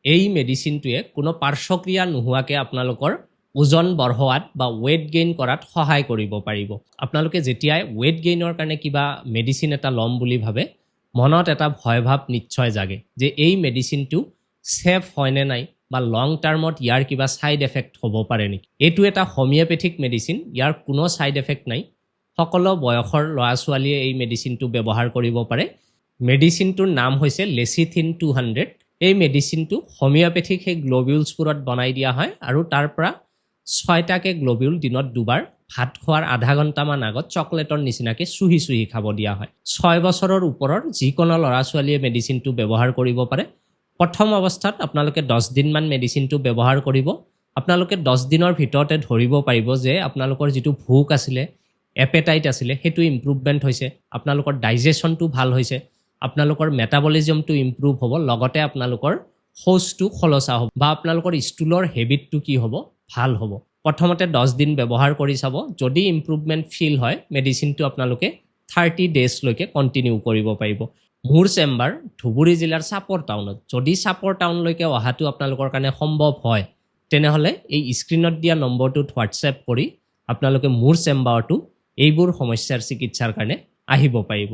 এই মেডিচিনটোৱে কোনো পাৰ্শ্বক্ৰিয়া নোহোৱাকৈ আপোনালোকৰ ওজন বঢ়োৱাত বা ৱেইট গেইন কৰাত সহায় কৰিব পাৰিব। আপোনালোকে যেতিয়াই ৱেইট গেইনৰ কাৰণে কিবা মেডিচিন এটা ল'ম বুলি ভাবে মনত এটা ভয় ভাৱ নিশ্চয় জাগে যে এই মেডিচিনটো ছেফ হয়নে নাই বা লং টাৰ্মত ইয়াৰ কিবা ছাইড এফেক্ট হ'ব পাৰে নেকি। এইটো এটা হোমিঅ'পেথিক মেডিচিন, ইয়াৰ কোনো ছাইড এফেক্ট নাই। সকলো বয়সৰ ল'ৰা ছোৱালীয়ে এই মেডিচিনটো ব্যৱহাৰ কৰিব পাৰে। মেডিচিনটোৰ নাম হৈছে লেচিথিন 200। এই মেডিচিনটো হোমিঅ'পেথিক সেই গ্ল'বিউলছবোৰত বনাই দিয়া হয় আৰু তাৰ পৰা 6টাকৈ গ্ল'বিউল দিনত দুবাৰ ভাত খোৱাৰ আধা ঘণ্টামান আগত চকলেটৰ নিচিনাকৈ চুহি খাব দিয়া হয়। 6 বছৰৰ ওপৰৰ যিকোনো ল'ৰা ছোৱালীয়ে মেডিচিনটো ব্যৱহাৰ কৰিব পাৰে। প্ৰথম অৱস্থাত আপোনালোকে 10 দিনমান মেডিচিনটো ব্যৱহাৰ কৰিব। আপোনালোকে 10 দিনৰ ভিতৰতে ধৰিব পাৰিব যে আপোনালোকৰ যিটো ভোক আছিলে, এপেটাইট আছিলে, সেইটো ইম্প্ৰুভমেণ্ট হৈছে, আপোনালোকৰ ডাইজেশ্যনটো ভাল হৈছে, আপোনালোকৰ মেটাবলিজমটো ইম্প্ৰুভ হ'ব, লগতে আপোনালোকৰ শৌচটো খলচা হ'ব বা আপোনালোকৰ ষ্টুলৰ হেবিটটো কি হ'ব, ভাল হ'ব। প্ৰথমতে 10 দিন ব্যৱহাৰ কৰি চাব। যদি ইম্প্ৰুভমেণ্ট ফিল হয় মেডিচিনটো আপোনালোকে 30 ডেজলৈকে কণ্টিনিউ কৰিব পাৰিব। মোৰ চেম্বাৰ ধুবুৰী জিলাৰ চাপৰ টাউনত। যদি চাপৰ টাউনলৈকে অহাটো আপোনালোকৰ কাৰণে সম্ভৱ হয় তেনেহ'লে এই স্ক্ৰীণত দিয়া নম্বৰটোত হোৱাটছএপ কৰি আপোনালোকে মোৰ চেম্বাৰটো এইবোৰ সমস্যাৰ চিকিৎসাৰ কাৰণে আহিব পাৰিব।